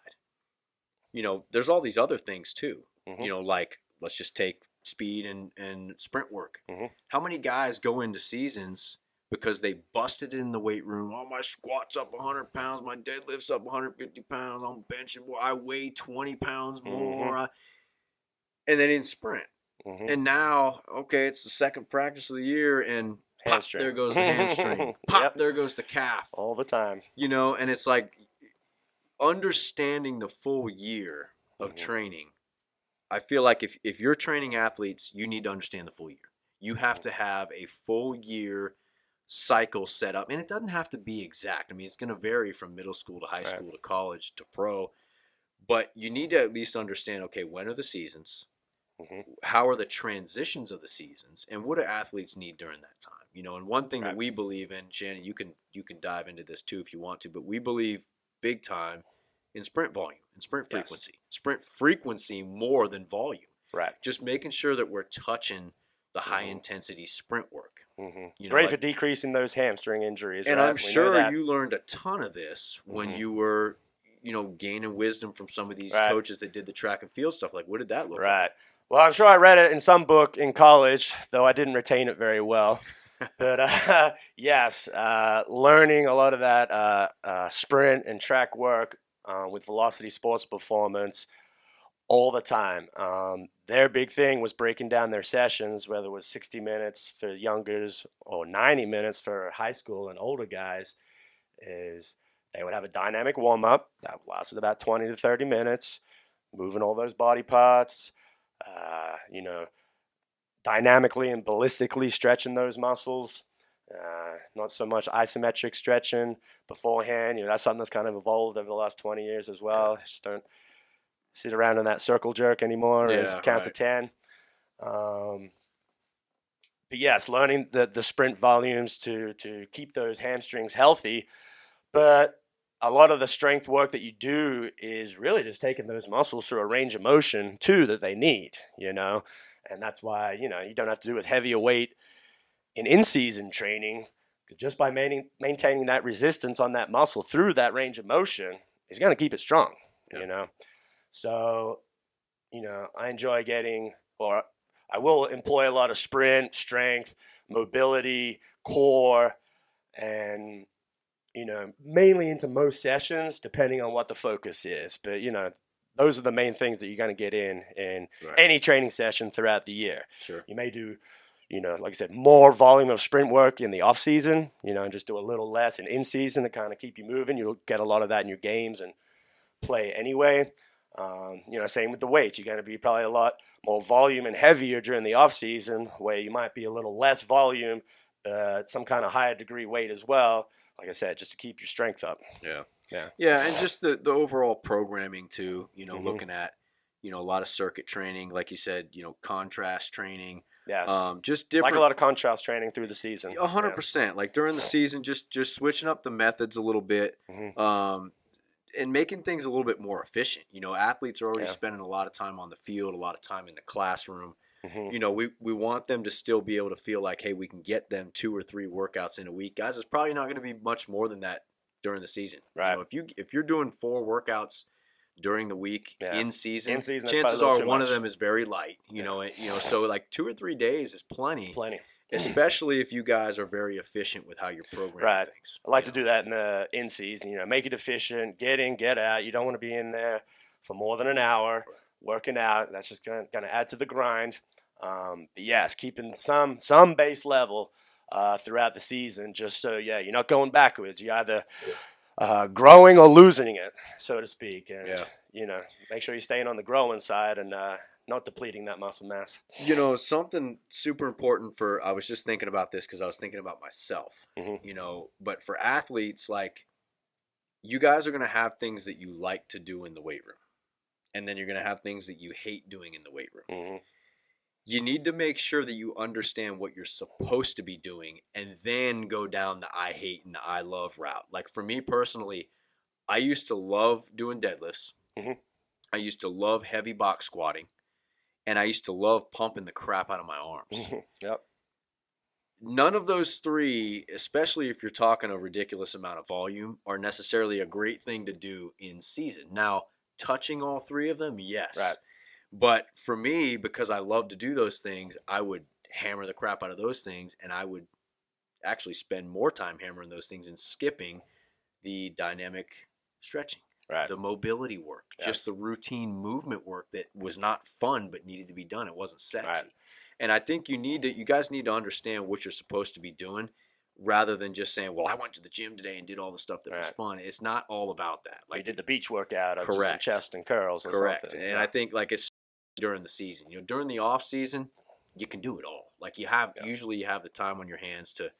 There's all these other things too. Like let's just take speed and sprint work. How many guys go into seasons because they busted in the weight room? Oh, my squat's up 100 pounds. My deadlift's up 150 pounds. I'm benching more. I weigh 20 pounds more. And they didn't sprint. And now, okay, it's the second practice of the year, and Pop, Hamstring. there goes the hamstring. Pop, Yep. there goes the calf. All the time. And it's like understanding the full year of training. I feel like if you're training athletes, you need to understand the full year. You have to have a full year cycle set up. And it doesn't have to be exact. I mean, it's going to vary from middle school to high school to college to pro. But you need to at least understand, okay, when are the seasons? How are the transitions of the seasons? And what do athletes need during that time? And one thing that we believe in, Shannon, you can dive into this too if you want to, but we believe big time in sprint volume and sprint frequency. Sprint frequency more than volume. Right. Just making sure that we're touching the high intensity sprint work. Ready for decreasing those hamstring injuries. And right? I'm sure you learned a ton of this when you were, gaining wisdom from some of these coaches that did the track and field stuff. Like, what did that look like? Right. Well, I'm sure I read it in some book in college, though I didn't retain it very well. But yes, learning a lot of that sprint and track work with Velocity Sports Performance all the time. Their big thing was breaking down their sessions, whether it was 60 minutes for youngers or 90 minutes for high school and older guys, is they would have a dynamic warm-up that lasted about 20 to 30 minutes, moving all those body parts, dynamically and ballistically stretching those muscles. Not so much isometric stretching beforehand. That's something that's kind of evolved over the last 20 years as well. Just don't sit around in that circle jerk anymore and count to 10. But yes, learning the sprint volumes to keep those hamstrings healthy. But a lot of the strength work that you do is really just taking those muscles through a range of motion too that they need, and that's why, you don't have to do with heavier weight in season training, because just by maintaining that resistance on that muscle through that range of motion is going to keep it strong, So, I enjoy I will employ a lot of sprint, strength, mobility, core, and, mainly into most sessions, depending on what the focus is. But, those are the main things that you're going to get in any training session throughout the year. Sure. You may do, like I said, more volume of sprint work in the off season, and just do a little less in season to kind of keep you moving. You'll get a lot of that in your games and play anyway. Same with the weights. You're going to be probably a lot more volume and heavier during the off season, where you might be a little less volume, some kind of higher degree weight as well. Like I said, just to keep your strength up. Yeah, and just the overall programming too. Looking at a lot of circuit training, like you said, contrast training. Yes. Just different. Like a lot of contrast training through the season. 100%. Like during the season, just switching up the methods a little bit. And making things a little bit more efficient. Athletes are already spending a lot of time on the field, a lot of time in the classroom. We want them to still be able to feel like, hey, we can get them 2 or 3 workouts in a week. Guys, it's probably not going to be much more than that during the season. Right. If you're doing 4 workouts during the week in season chances are one of them is very light. So like 2 or 3 days is plenty. Especially if you guys are very efficient with how you're programming things. I like to do that in the in-season, make it efficient, get in, get out. You don't want to be in there for more than an hour working out. That's just going to add to the grind. But yes, keeping some base level throughout the season, just so, you're not going backwards. You're either growing or losing it, so to speak. And, make sure you're staying on the growing side and not depleting that muscle mass. Something super important I was just thinking about this because I was thinking about myself, but for athletes, like, you guys are going to have things that you like to do in the weight room, and then you're going to have things that you hate doing in the weight room. You need to make sure that you understand what you're supposed to be doing and then go down the I hate and the I love route. Like for me personally, I used to love doing deadlifts. I used to love heavy box squatting. And I used to love pumping the crap out of my arms. None of those 3, especially if you're talking a ridiculous amount of volume, are necessarily a great thing to do in season. Now, touching all 3 of them, yes. Right. But for me, because I love to do those things, I would hammer the crap out of those things, and I would actually spend more time hammering those things and skipping the dynamic stretching. The mobility work, just the routine movement work that was not fun but needed to be done. It wasn't sexy. And I think you guys need to understand what you're supposed to be doing rather than just saying, well, I went to the gym today and did all the stuff that was fun. It's not all about that. Like, you did the beach workout of just some correct. chest and curls or Correct. something. And I think like it's during the season. During the off season, you can do it all. Like usually you have the time on your hands to,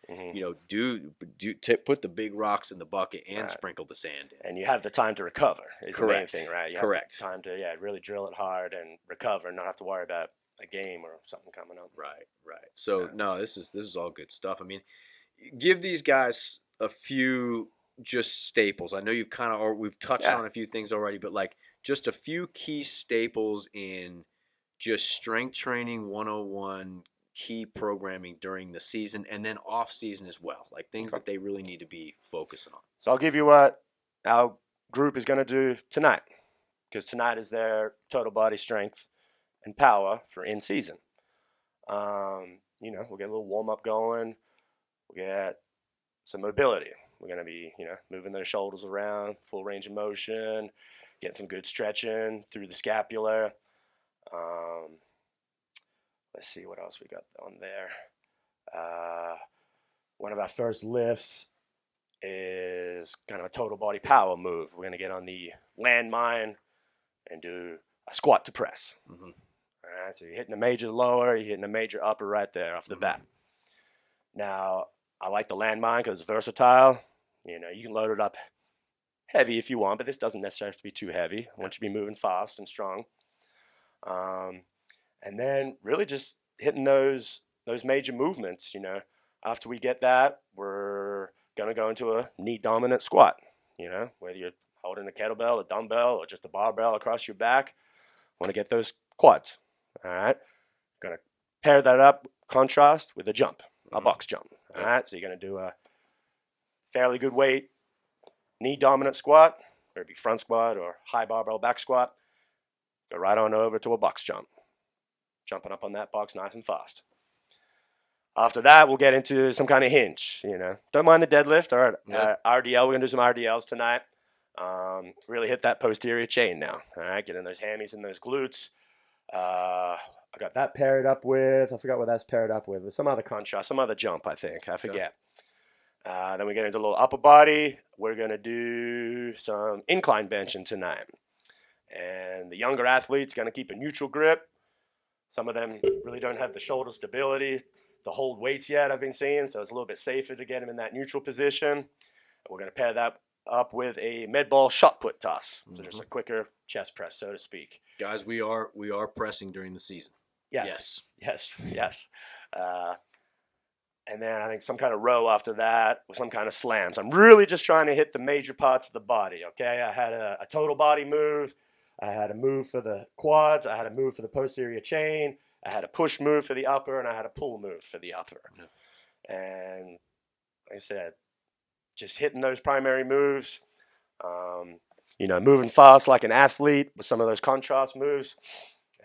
put the big rocks in the bucket and sprinkle the sand in. And you have the time to recover is the main thing, right? You Correct. have time to really drill it hard and recover and not have to worry about a game or something coming up. Right. So no, this is all good stuff. I mean, give these guys a few just staples. I know we've touched on a few things already, but like just a few key staples in just strength training 101 key programming during the season and then off season as well, like things that they really need to be focusing on. So I'll give you what our group is going to do tonight, because tonight is their total body strength and power for in season. We'll get a little warm up going. We'll get some mobility. We're going to be, moving those shoulders around, full range of motion, get some good stretching through the scapula. Let's see what else we got on there. One of our first lifts is kind of a total body power move. We're going to get on the landmine and do a squat to press. Mm-hmm. All right, so you're hitting a major lower, you're hitting a major upper right there off the bat. Now, I like the landmine because it's versatile. You can load it up heavy if you want, but this doesn't necessarily have to be too heavy. I want you to be moving fast and strong. And then really just hitting those major movements, After we get that, we're going to go into a knee dominant squat, whether you're holding a kettlebell, a dumbbell, or just a barbell across your back. Want to get those quads, all right? Going to pair that up, contrast with a jump, a box jump, all right? So you're going to do a fairly good weight knee dominant squat, whether it be front squat or high barbell back squat. Go right on over to a box jump. Jumping up on that box nice and fast. After that, we'll get into some kind of hinge, Don't mind the deadlift. All right, RDL, we're going to do some RDLs tonight. Really hit that posterior chain now. All right, get in those hammies and those glutes. I got that paired up with, I forgot what that's paired up with. Some other contrast, some other jump, I think. I forget. Then we get into a little upper body. We're going to do some incline benching tonight. And the younger athletes going to keep a neutral grip. Some of them really don't have the shoulder stability to hold weights yet, I've been seeing, so it's a little bit safer to get them in that neutral position. And we're going to pair that up with a med ball shot put toss, so just a quicker chest press, so to speak. Guys, we are pressing during the season. Yes. And then I think some kind of row after that with some kind of slams. I'm really just trying to hit the major parts of the body, okay? I had a total body move. I had a move for the quads. I had a move for the posterior chain. I had a push move for the upper, and I had a pull move for the upper. Yeah. And like I said, just hitting those primary moves, moving fast like an athlete with some of those contrast moves,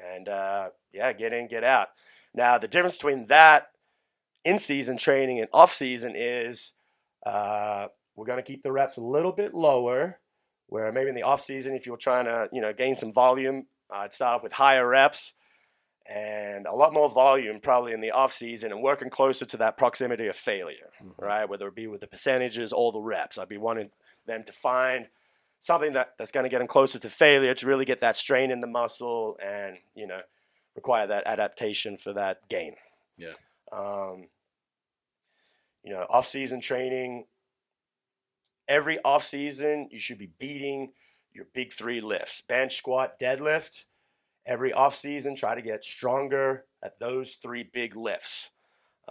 and get in, get out. Now, the difference between that in-season training and off-season is we're going to keep the reps a little bit lower, where maybe in the off-season, if you're trying to, gain some volume, I'd start off with higher reps and a lot more volume probably in the off-season and working closer to that proximity of failure, right? Whether it be with the percentages or the reps. I'd be wanting them to find something that's going to get them closer to failure to really get that strain in the muscle and, require that adaptation for that gain. Yeah. Off-season training, every off-season, you should be beating your big three lifts. Bench, squat, deadlift. Every off-season, try to get stronger at those three big lifts. Those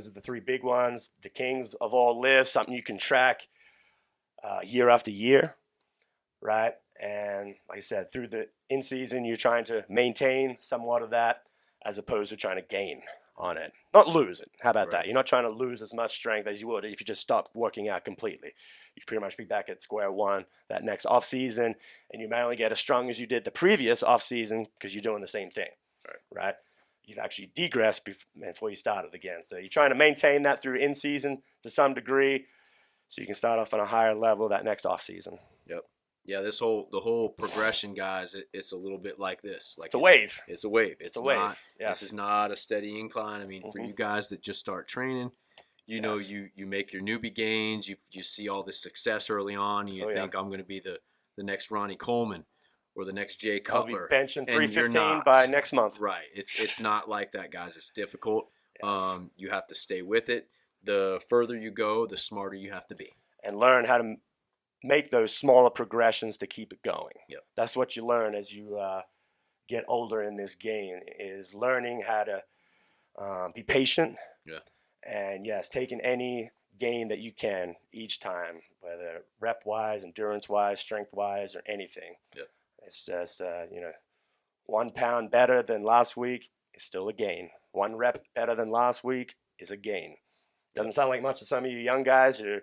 are the three big ones, the kings of all lifts, something you can track year after year, right? And like I said, through the in-season, you're trying to maintain somewhat of that as opposed to trying to gain on it. Not lose it. How about that? You're not trying to lose as much strength as you would if you just stopped working out completely. You'd pretty much be back at square one that next off-season, and you may only get as strong as you did the previous off-season because you're doing the same thing, right? You've actually degressed before you started again. So you're trying to maintain that through in-season to some degree so you can start off on a higher level that next off-season. Yep. Yeah, the whole progression, guys. It's a little bit like this. Like It's a wave. It's a wave. It's a wave. Not. Yes. This is not a steady incline. I mean, for you guys that just start training, you know, Yes. you make your newbie gains. You see all this success early on. And you think I'm going to be the next Ronnie Coleman or the next Jay I'll be Cutler. benching And you're 315 not. by next month. Right. It's not like that, guys. It's difficult. Yes. You have to stay with it. The further you go, the smarter you have to be. And learn how to make those smaller progressions to keep it going. Yep. That's what you learn as you get older in this game, is learning how to be patient. Yeah. And yes, taking any gain that you can each time, whether rep-wise, endurance-wise, strength-wise, or anything. Yep. It's just, 1 pound better than last week is still a gain. 1 rep better than last week is a gain. Doesn't sound like much to some of you young guys who,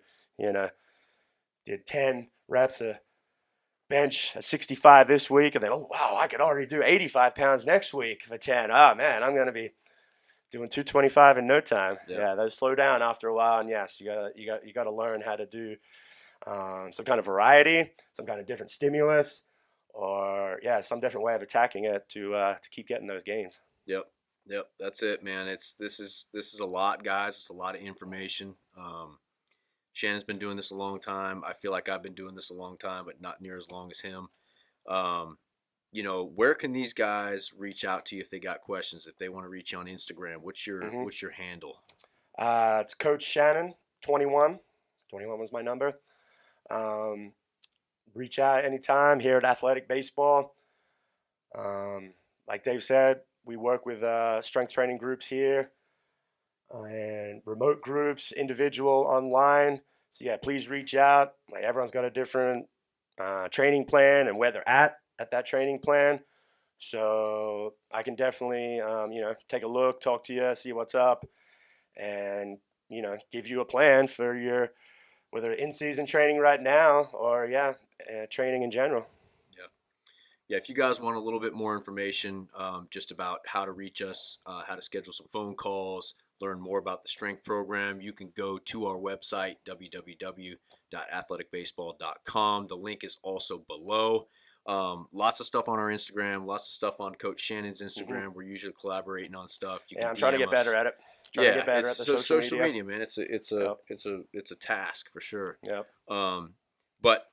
did 10 reps a bench at 65 this week, and then, oh, wow, I could already do 85 pounds next week for 10. Oh, man, I'm going to be doing 225 in no time. Yeah, those slow down after a while, and yes, you got to learn how to do some kind of variety, some kind of different stimulus, or, some different way of attacking it to keep getting those gains. Yep, that's it, man. This is a lot, guys. It's a lot of information. Shannon's been doing this a long time. I feel like I've been doing this a long time, but not near as long as him. Where can these guys reach out to you if they got questions? If they want to reach you on Instagram, what's your handle? It's Coach Shannon 21. 21 was my number. Reach out anytime here at Athletic Baseball. Like Dave said, we work with strength training groups here and remote groups, individual, online. So yeah, please reach out. Like, everyone's got a different training plan and where they're at that training plan. So I can definitely, take a look, talk to you, see what's up, and, give you a plan for your, whether in-season training right now or, training in general. Yeah, if you guys want a little bit more information just about how to reach us, how to schedule some phone calls, learn more about the strength program, you can go to our website, www.athleticbaseball.com. The link is also below. Lots of stuff on our Instagram, lots of stuff on Coach Shannon's Instagram. We're usually collaborating on stuff. You can I'm trying to get better at it. Trying to get better at the social media, man. It's a task for sure. Yep. But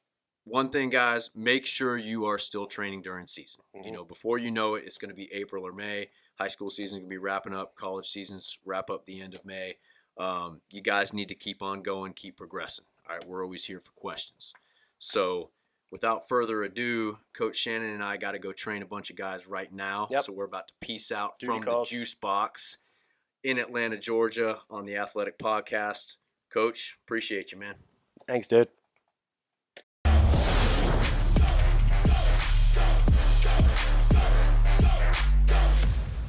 one thing, guys, make sure you are still training during season. Before you know it, it's going to be April or May. High school season can be wrapping up. College seasons wrap up the end of May. You guys need to keep on going, keep progressing. All right, we're always here for questions. So without further ado, Coach Shannon and I got to go train a bunch of guys right now. Yep. So we're about to peace out Duty from calls. the Juice Box in Atlanta, Georgia on the Athletic Podcast. Coach, appreciate you, man. Thanks, dude.